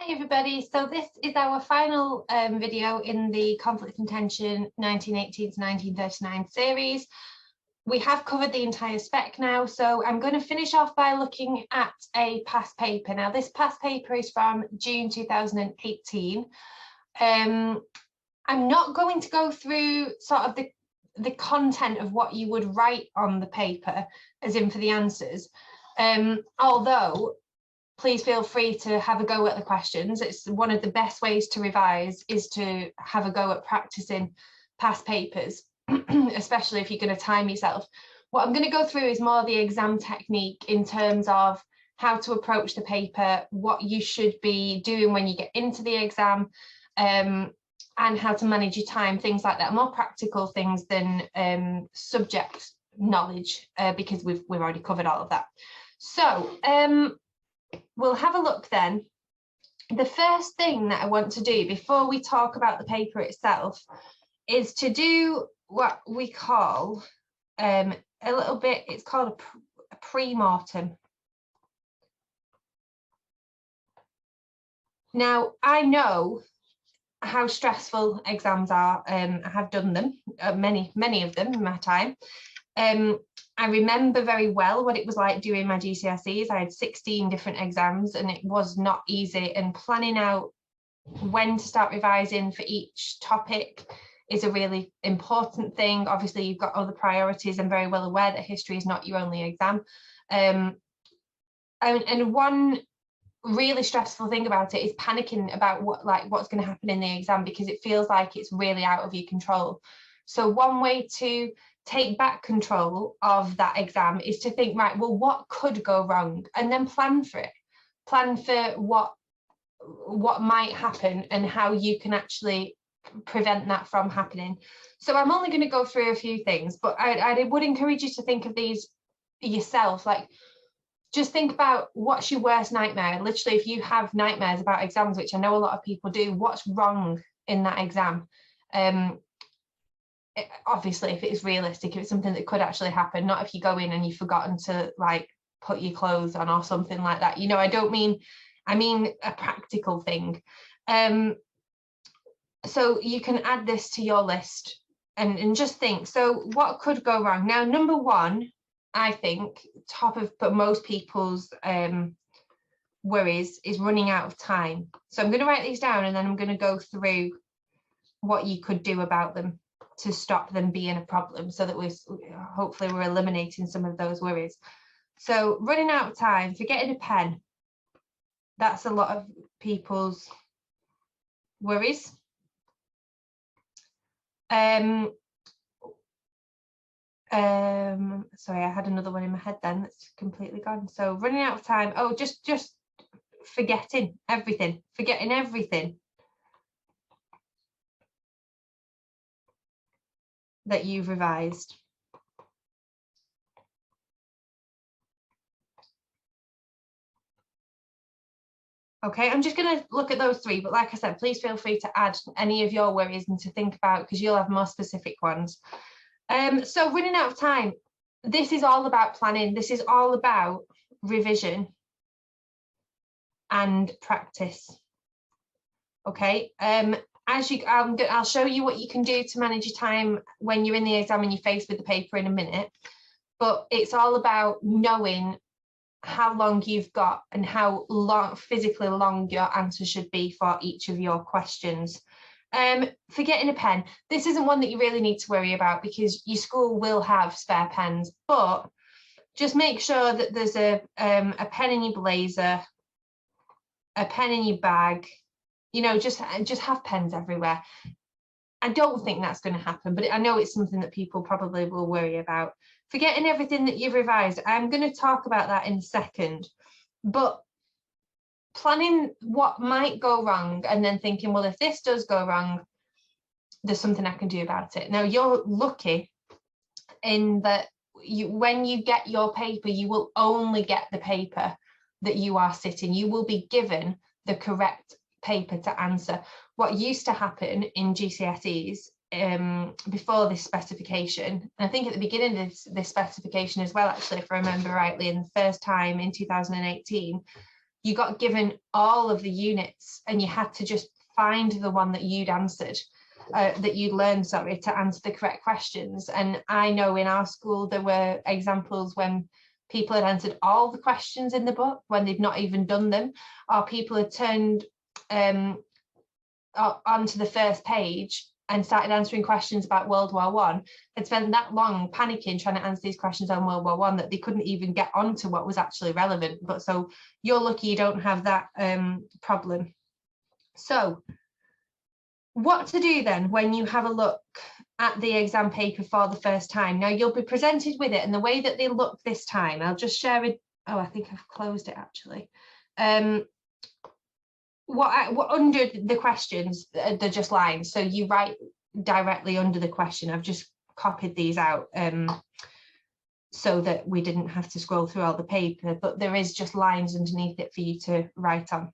everybody, so this is our final video in the Conflict and Tension 1918 to 1939 series. We have covered the entire spec now, so I'm going to finish off by looking at a past paper. Now this past paper is from June 2018. I'm not going to go through sort of the content of what you would write on the paper, as in for the answers, although please feel free to have a go at the questions. It's one of the best ways to revise is to have a go at practicing past papers, especially if you're going to time yourself. What I'm going to go through is more the exam technique in terms of how to approach the paper, what you should be doing when you get into the exam, and how to manage your time, things like that, more practical things than subject knowledge, because we've already covered all of that. So we'll have a look then. The first thing that I want to do before we talk about the paper itself is to do what we call a little bit, it's called a PreMarten. Now, I know how stressful exams are. I have done them, many of them in my time. I remember very well what it was like doing my GCSEs. I had 16 different exams and it was not easy, and planning out when to start revising for each topic is a really important thing. Obviously, you've got other priorities. I'm very well aware that history is not your only exam. And one really stressful thing about it is panicking about what's going to happen in the exam, because it feels like it's really out of your control. So one way to take back control of that exam is to think, right, well, what could go wrong, and then plan for it. Plan for what might happen and how you can actually prevent that from happening. So I'm only going to go through a few things, but I would encourage you to think of these yourself. Like, just think about what's your worst nightmare. Literally, if you have nightmares about exams, which I know a lot of people do, what's wrong in that exam? Obviously, if it is realistic, if it's something that could actually happen, not if you go in and you've forgotten to like put your clothes on or something like that. You know, I mean a practical thing. So you can add this to your list and just think, so what could go wrong? Now, number one, I think top of most people's worries is running out of time. So I'm going to write these down and then I'm going to go through what you could do about them to stop them being a problem, so that hopefully we're eliminating some of those worries. So running out of time, forgetting a pen, that's a lot of people's worries. Sorry, I had another one in my head then that's completely gone. So running out of time, oh, just forgetting everything that you've revised. Okay, I'm just going to look at those three, but like I said, please feel free to add any of your worries and to think about, because you'll have more specific ones. So running out of time, this is all about planning. This is all about revision and practice. Okay, I'll show you what you can do to manage your time when you're in the exam and you're faced with the paper in a minute, but it's all about knowing how long you've got and how physically long your answer should be for each of your questions. Forgetting a pen, this isn't one that you really need to worry about because your school will have spare pens, but just make sure that there's a pen in your blazer, a pen in your bag. You know, just have pens everywhere. I don't think that's going to happen, but I know it's something that people probably will worry about. Forgetting everything that you've revised, I'm going to talk about that in a second, but planning what might go wrong and then thinking, well, if this does go wrong, there's something I can do about it. Now, you're lucky in that when you get your paper, you will only get the paper that you are sitting. You will be given the correct paper to answer. What used to happen in GCSEs before this specification, and I think at the beginning of this specification as well, actually, if I remember rightly, in the first time in 2018, you got given all of the units and you had to just find the one that you'd answered, that you'd learned, sorry, to answer the correct questions. And I know in our school there were examples when people had answered all the questions in the book when they'd not even done them, or people had turned onto the first page and started answering questions about World War I, had spent that long panicking trying to answer these questions on World War I that they couldn't even get onto what was actually relevant. But so you're lucky you don't have that problem. So what to do then when you have a look at the exam paper for the first time? Now you'll be presented with it, and the way that they look this time, I'll just share it. Oh, I think I've closed it actually. What under the questions, they're just lines, so you write directly under the question. I've just copied these out so that we didn't have to scroll through all the paper, but there is just lines underneath it for you to write on.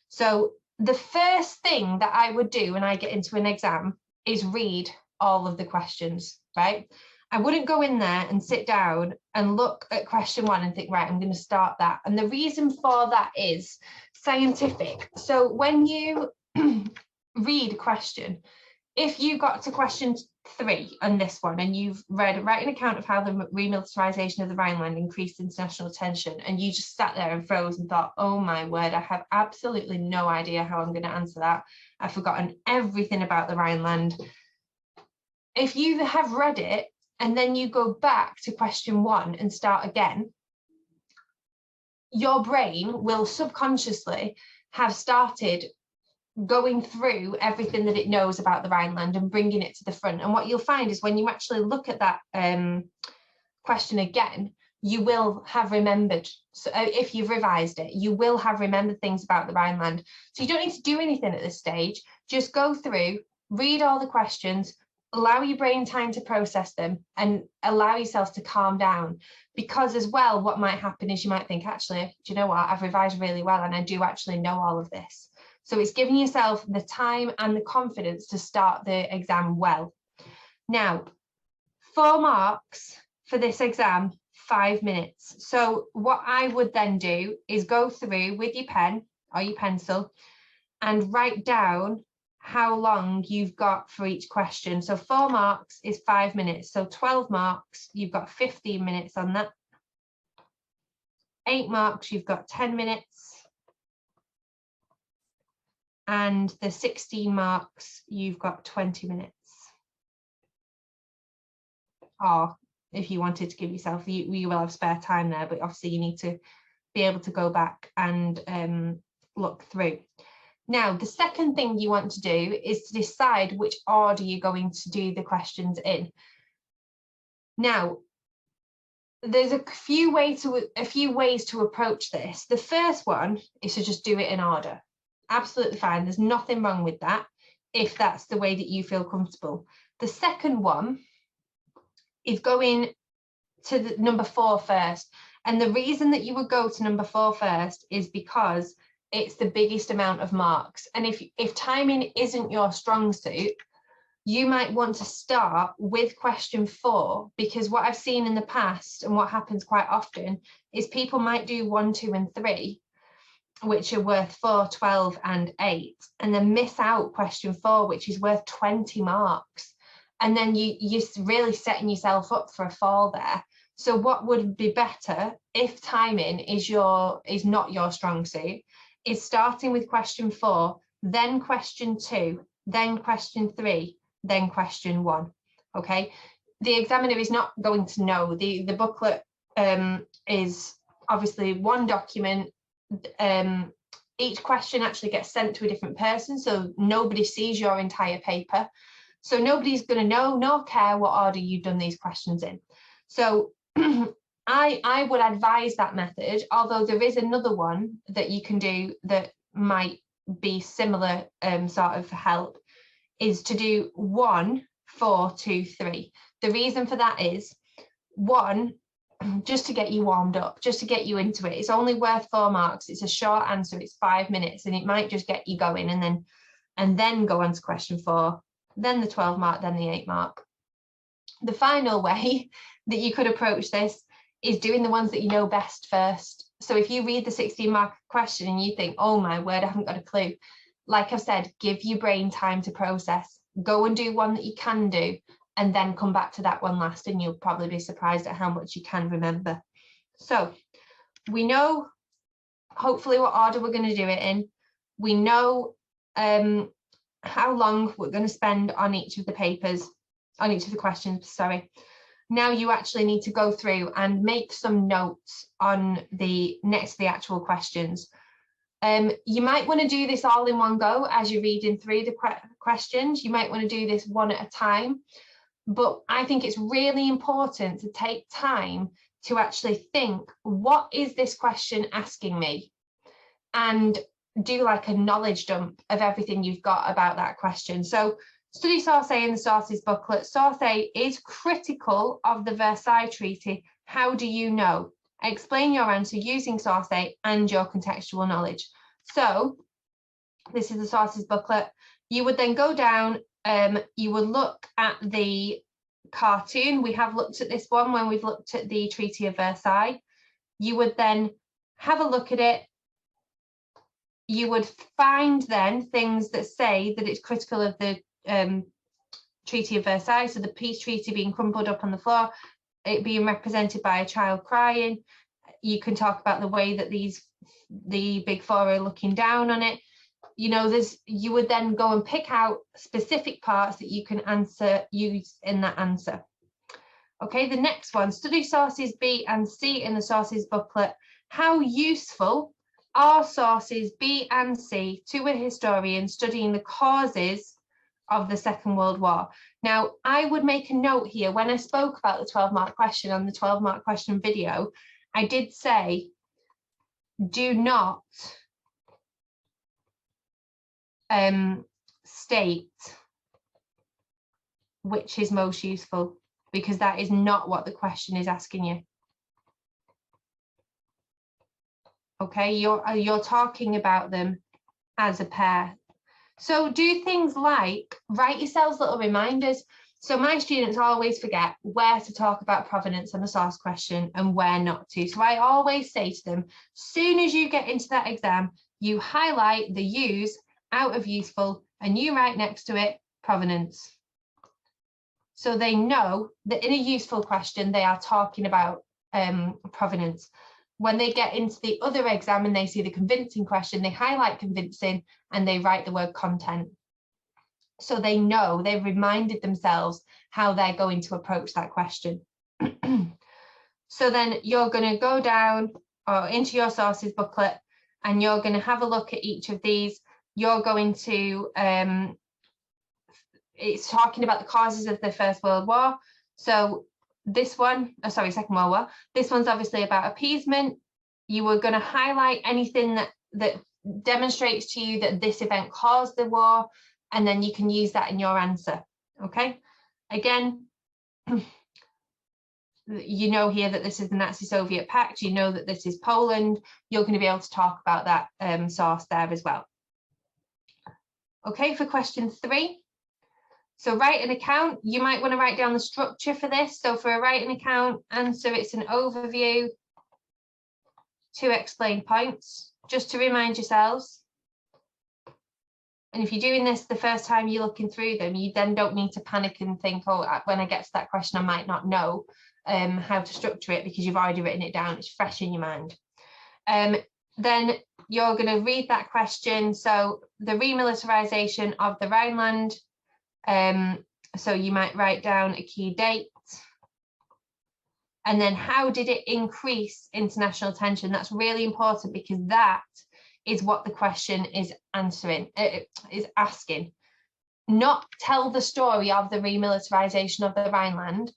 So the first thing that I would do when I get into an exam is read all of the questions, right? I wouldn't go in there and sit down and look at question 1 and think, right, I'm going to start that. And the reason for that is scientific. So when you read a question, if you got to question 3 on this one and you've write an account of how the remilitarization of the Rhineland increased international tension, and you just sat there and froze and thought, oh my word, I have absolutely no idea how I'm going to answer that. I've forgotten everything about the Rhineland. If you have read it and then you go back to question 1 and start again, your brain will subconsciously have started going through everything that it knows about the Rhineland and bringing it to the front. And what you'll find is when you actually look at that question again, you will have remembered. So if you've revised it, you will have remembered things about the Rhineland. So you don't need to do anything at this stage. Just go through, read all the questions, allow your brain time to process them, and allow yourself to calm down. Because as well, what might happen is you might think, actually, do you know what? I've revised really well and I do actually know all of this. So it's giving yourself the time and the confidence to start the exam well. Now, 4 marks for this exam, 5 minutes. So what I would then do is go through with your pen or your pencil and write down how long you've got for each question. So 4 marks is 5 minutes. So 12 marks, you've got 15 minutes on that. 8 marks, you've got 10 minutes. And the 16 marks, you've got 20 minutes. Or if you wanted to give yourself, you will have spare time there, but obviously you need to be able to go back and look through. Now, the second thing you want to do is to decide which order you're going to do the questions in. Now, there's a few ways to approach this. The first one is to just do it in order. Absolutely fine. There's nothing wrong with that if that's the way that you feel comfortable. The second one is going to the number 4 first. And the reason that you would go to number 4 first is because it's the biggest amount of marks. And if timing isn't your strong suit, you might want to start with question 4, because what I've seen in the past and what happens quite often is people might do 1, 2, and 3, which are worth 4, 12, and 8, and then miss out question 4, which is worth 20 marks. And then you're really setting yourself up for a fall there. So what would be better if timing is not your strong suit is starting with question 4, then question 2, then question 3, then question 1. Okay, the examiner is not going to know. The booklet is obviously one document. Each question actually gets sent to a different person, so nobody sees your entire paper. So nobody's going to know nor care what order you've done these questions in. So I would advise that method, although there is another one that you can do that might be similar sort of help, is to do 1, 4, 2, 3. The reason for that is 1, just to get you warmed up, just to get you into it. It's only worth 4 marks. It's a short answer. It's 5 minutes, and it might just get you going, and then go on to question 4, then the 12 mark, then the 8 mark. The final way that you could approach this is doing the ones that you know best first. So if you read the 16-mark question and you think, oh my word, I haven't got a clue, like I've said, give your brain time to process. Go and do one that you can do, and then come back to that one last, and you'll probably be surprised at how much you can remember. So we know hopefully what order we're going to do it in. We know how long we're going to spend on each of the papers, on each of the questions, sorry. Now you actually need to go through and make some notes on the next to the actual questions. You might want to do this all in one go as you're reading through the questions. You might want to do this one at a time, but I think it's really important to take time to actually think, what is this question asking me? And do like a knowledge dump of everything you've got about that question. So study source A in the sources booklet. Source A is critical of the Versailles Treaty. How do you know? Explain your answer using source A and your contextual knowledge. So this is the sources booklet. You would then go down, you would look at the cartoon. We have looked at this one when we've looked at the Treaty of Versailles. You would then have a look at it. You would find then things that say that it's critical of the Treaty of Versailles. So the peace treaty being crumpled up on the floor, it being represented by a child crying. You can talk about the way that the big four are looking down on it. You know, you would then go and pick out specific parts that you can use in that answer. Okay, the next one, study sources B and C in the sources booklet. How useful are sources B and C to a historian studying the causes of the Second World War? Now, I would make a note here, when I spoke about the 12-mark question on the 12-mark question video, I did say, do not state which is most useful, because that is not what the question is asking you. Okay, you're talking about them as a pair. So do things like write yourselves little reminders. So my students always forget where to talk about provenance on a source question and where not to. So I always say to them, soon as you get into that exam, you highlight the use out of useful and you write next to it provenance. So they know that in a useful question, they are talking about provenance. When they get into the other exam and they see the convincing question, they highlight convincing and they write the word content. So they know, they've reminded themselves how they're going to approach that question. So then you're going to go down or into your sources booklet and you're going to have a look at each of these. You're going to, it's talking about the causes of the First World War. So this one, Second World War. This one's obviously about appeasement. You were going to highlight anything that demonstrates to you that this event caused the war, and then you can use that in your answer. Okay. Again, you know here that this is the Nazi-Soviet Pact. You know that this is Poland. You're going to be able to talk about that source there as well. Okay, for question 3. So write an account. You might want to write down the structure for this. So for a write an account answer, it's an overview, 2 explain points, just to remind yourselves. And if you're doing this the first time you're looking through them, you then don't need to panic and think, oh, when I get to that question, I might not know how to structure it, because you've already written it down. It's fresh in your mind. Then you're going to read that question. So the remilitarization of the Rhineland. So you might write down a key date. And then how did it increase international tension? That's really important, because that is what the question is answering, is asking. Not tell the story of the remilitarization of the Rhineland,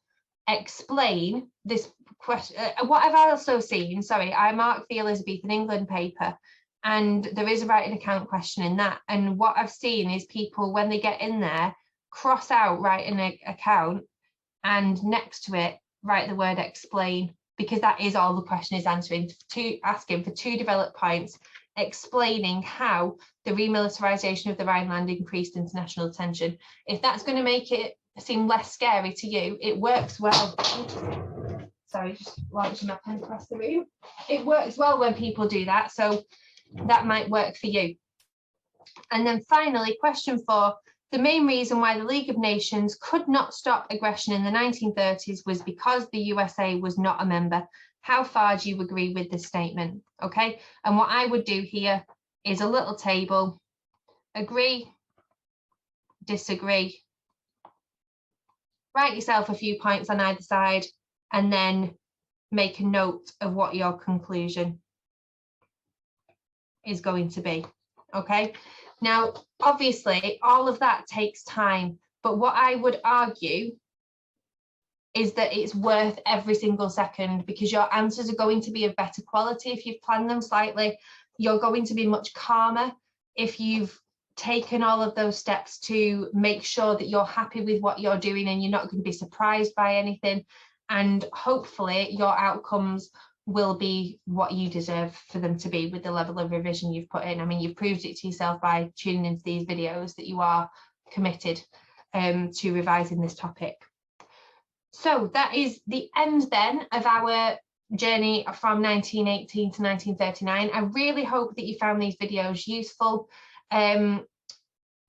explain this question. What I've also seen, I marked the Elizabethan England paper, and there is a write an account question in that. And what I've seen is people, when they get in there, cross out write an account and next to it write the word explain, because that is all the question is answering, asking for 2 developed points, explaining how the remilitarization of the Rhineland increased international tension. If that's going to make it seem less scary to you, it works well. Sorry, just launching my pen across the room. It works well when people do that, so that might work for you. And then finally, question 4, the main reason why the League of Nations could not stop aggression in the 1930s was because the USA was not a member. How far do you agree with this statement? Okay, and what I would do here is a little table, agree, disagree, write yourself a few points on either side, and then make a note of what your conclusion is going to be. Okay, now obviously all of that takes time, but what I would argue is that it's worth every single second, because your answers are going to be of better quality if you've planned them slightly. You're going to be much calmer if you've taken all of those steps to make sure that you're happy with what you're doing and you're not going to be surprised by anything. And hopefully your outcomes will be what you deserve for them to be with the level of revision you've put in. I mean, you've proved it to yourself by tuning into these videos that you are committed to revising this topic. So that is the end then of our journey from 1918 to 1939. I really hope that you found these videos useful.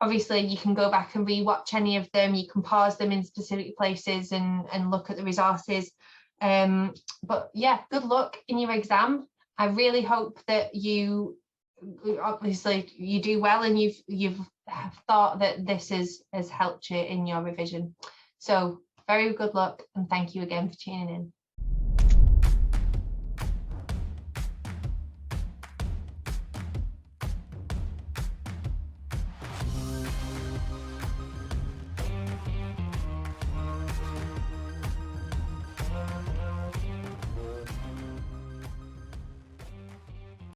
Obviously, you can go back and re-watch any of them. You can pause them in specific places and look at the resources. But yeah, good luck in your exam. I really hope that you do well and you've thought that this has helped you in your revision. So very good luck, and thank you again for tuning in.